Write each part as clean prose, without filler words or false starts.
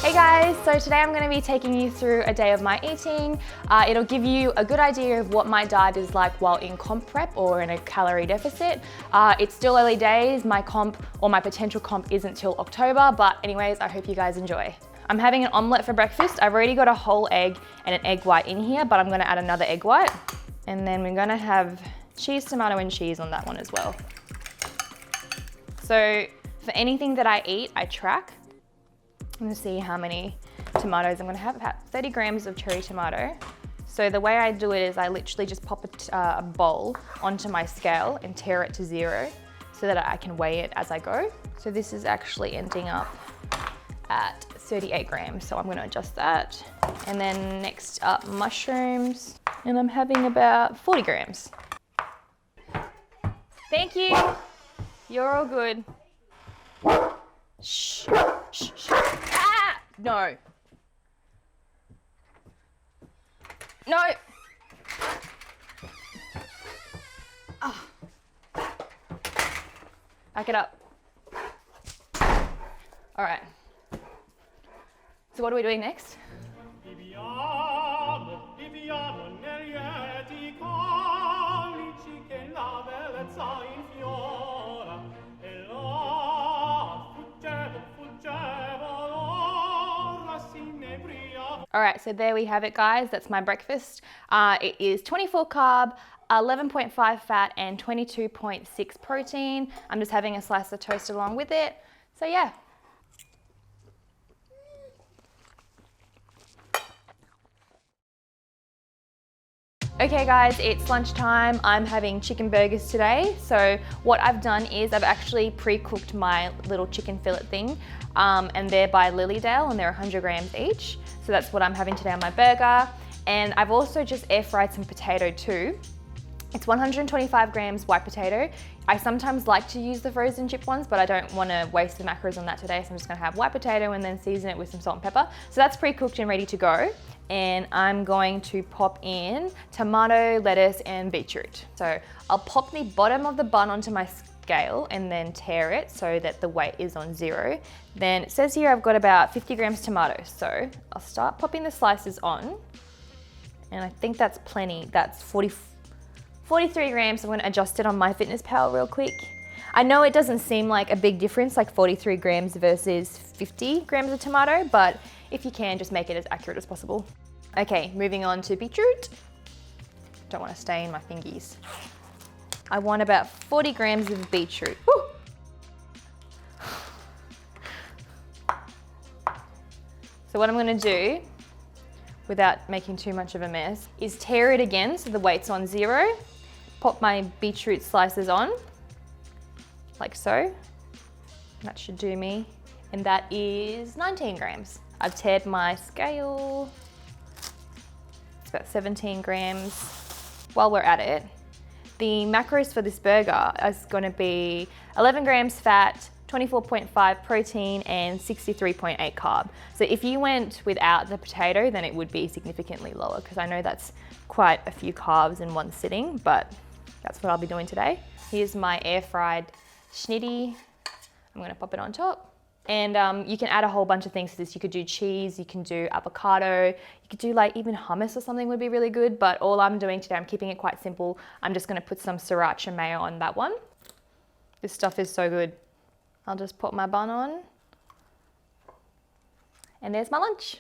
Hey guys, so today I'm going to be taking you through a day of my eating. It'll give you a good idea of what my diet is like while in comp prep or in a calorie deficit. It's still early days, my comp or my potential comp isn't till October, but anyways, I hope you guys enjoy. I'm having an omelette for breakfast. I've already got a whole egg and an egg white in here, but I'm going to add another egg white. And then we're going to have cheese, tomato and cheese on that one as well. So for anything that I eat, I track. I'm gonna see how many tomatoes I'm gonna have. About 30 grams of cherry tomato. So the way I do it is I literally just pop a bowl onto my scale and tear it to 0 so that I can weigh it as I go. So this is actually ending up at 38 grams. So I'm gonna adjust that. And then next up, mushrooms. And I'm having about 40 grams. Thank you. You're all good. Shh, shh, shh. Ah! No. No. Oh. Back it up. All right. So what are we doing next? All right, so there we have it, guys. That's my breakfast. It is 24 carb, 11.5 fat, and 22.6 protein. I'm just having a slice of toast along with it. So yeah. Okay guys, it's lunchtime. I'm having chicken burgers today. So what I've done is I've actually pre-cooked my little chicken fillet thing, and they're by Lilydale and they're 100 grams each. So that's what I'm having today on my burger. And I've also just air fried some potato too. It's 125 grams white potato. I sometimes like to use the frozen chip ones, but I don't want to waste the macros on that today. So I'm just gonna have white potato and then season it with some salt and pepper. So that's pre-cooked and ready to go. And I'm going to pop in tomato, lettuce, and beetroot. So I'll pop the bottom of the bun onto my scale and then tear it so that the weight is on 0. Then it says here I've got about 50 grams tomatoes. So I'll start popping the slices on. And I think that's plenty. That's 43 grams. I'm gonna adjust it on MyFitnessPal real quick. I know it doesn't seem like a big difference, like 43 grams versus 50 grams of tomato, but if you can, just make it as accurate as possible. Okay, moving on to beetroot. Don't want to stain my fingies. I want about 40 grams of beetroot. Woo! So what I'm gonna do, without making too much of a mess, is tear it again so the weight's on 0. Pop my beetroot slices on, like so. That should do me. And that is 19 grams. I've teared my scale. It's about 17 grams. While we're at it, the macros for this burger is gonna be 11 grams fat, 24.5 protein, and 63.8 carb. So if you went without the potato, then it would be significantly lower, because I know that's quite a few carbs in one sitting, but that's what I'll be doing today. Here's my air fried schnitty. I'm gonna pop it on top. And you can add a whole bunch of things to this. You could do cheese, you can do avocado, you could do like even hummus or something would be really good, but all I'm doing today, I'm keeping it quite simple. I'm just gonna put some sriracha mayo on that one. This stuff is so good. I'll just put my bun on. And there's my lunch.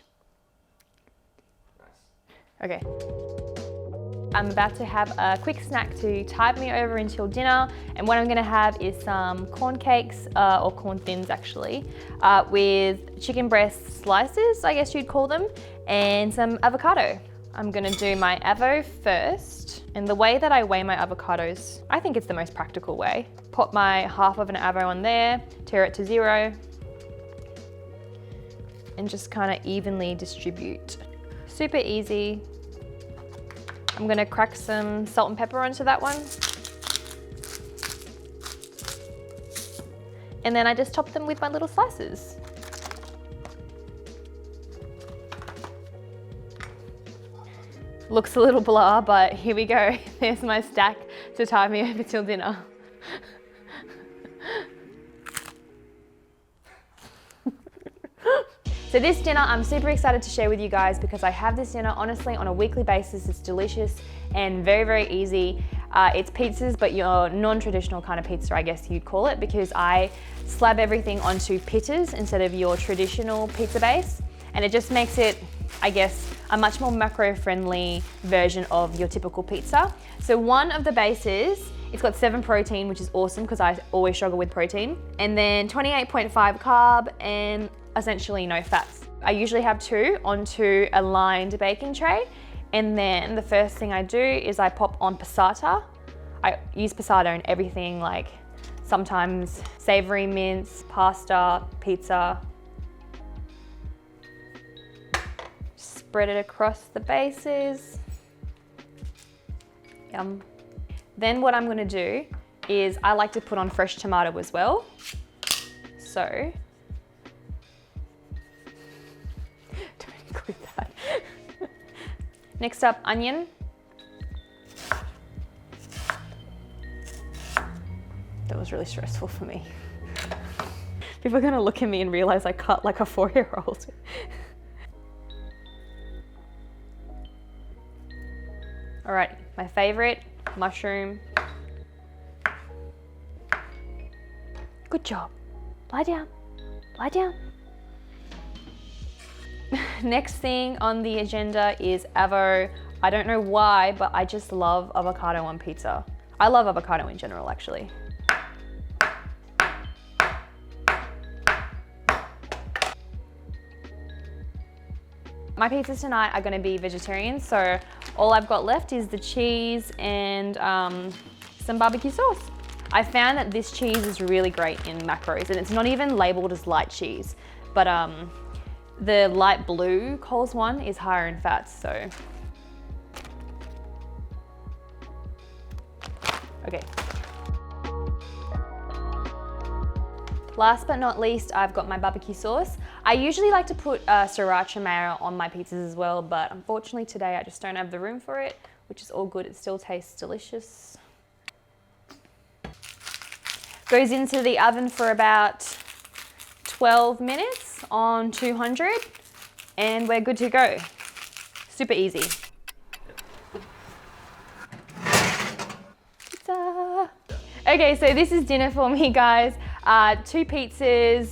Okay. I'm about to have a quick snack to tide me over until dinner. And what I'm gonna have is some corn cakes, or corn thins actually, with chicken breast slices, I guess you'd call them, and some avocado. I'm gonna do my avo first. And the way that I weigh my avocados, I think it's the most practical way. Pop my half of an avo on there, tear it to 0, and just kind of evenly distribute. Super easy. I'm gonna crack some salt and pepper onto that one. And then I just top them with my little slices. Looks a little blah, but here we go. There's my stack to tide me over till dinner. So this dinner I'm super excited to share with you guys because I have this dinner honestly on a weekly basis. It's delicious and very, very easy. It's pizzas, but your non-traditional kind of pizza, I guess you'd call it, because I slab everything onto pittas instead of your traditional pizza base. And it just makes it, I guess, a much more macro-friendly version of your typical pizza. So one of the bases, it's got 7 protein, which is awesome because I always struggle with protein. And then 28.5 carb and essentially no fats. I usually have 2 onto a lined baking tray. And then the first thing I do is I pop on passata. I use passata in everything, like sometimes savory mince, pasta, pizza. Spread it across the bases. Yum. Then what I'm gonna do is I like to put on fresh tomato as well. So, don't include that. Next up, onion. That was really stressful for me. People are gonna look at me and realize I cut like a 4-year-old. All right, my favorite, mushroom. Good job. Lie down, lie down. Next thing on the agenda is avo. I don't know why, but I just love avocado on pizza. I love avocado in general, actually. My pizzas tonight are gonna be vegetarian, so all I've got left is the cheese and some barbecue sauce. I found that this cheese is really great in macros, and it's not even labeled as light cheese, but the light blue Coles one is higher in fats, so. Okay. Last but not least, I've got my barbecue sauce. I usually like to put sriracha mayo on my pizzas as well, but unfortunately today I just don't have the room for it, which is all good. It still tastes delicious. Goes into the oven for about 12 minutes on 200, and we're good to go. Super easy. Pizza. Okay, so this is dinner for me, guys. 2 pizzas,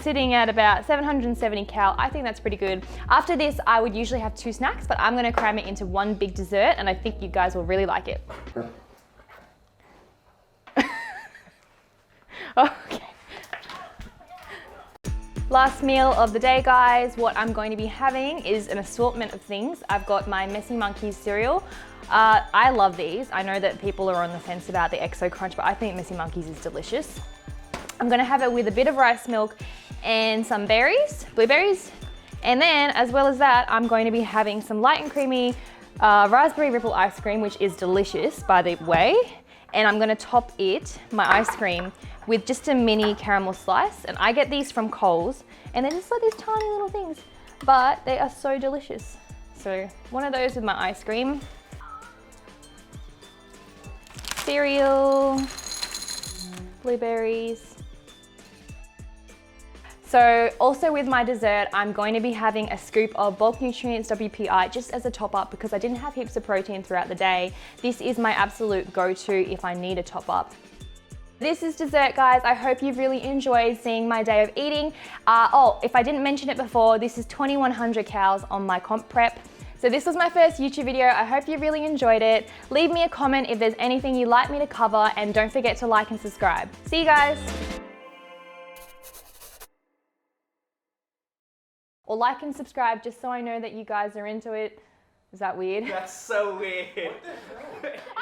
sitting at about 770 cal. I think that's pretty good. After this, I would usually have 2 snacks, but I'm gonna cram it into one big dessert, and I think you guys will really like it. Okay. Last meal of the day, guys. What I'm going to be having is an assortment of things. I've got my Messy Monkeys cereal. I love these. I know that people are on the fence about the Exo Crunch, but I think Messy Monkeys is delicious. I'm gonna have it with a bit of rice milk and some berries, blueberries. And then, as well as that, I'm going to be having some light and creamy raspberry ripple ice cream, which is delicious, by the way. And I'm gonna top my ice cream, with just a mini caramel slice. And I get these from Coles, and they're just like these tiny little things, but they are so delicious. So one of those with my ice cream. Cereal, blueberries. So also with my dessert, I'm going to be having a scoop of Bulk Nutrients WPI just as a top up because I didn't have heaps of protein throughout the day. This is my absolute go-to if I need a top up. This is dessert, guys. I hope you've really enjoyed seeing my day of eating. Oh, if I didn't mention it before, this is 2100 calories on my comp prep. So this was my first YouTube video. I hope you really enjoyed it. Leave me a comment if there's anything you'd like me to cover, and don't forget to like and subscribe. See you guys. Or like and subscribe just so I know that you guys are into it. Is that weird? That's so weird. What the hell?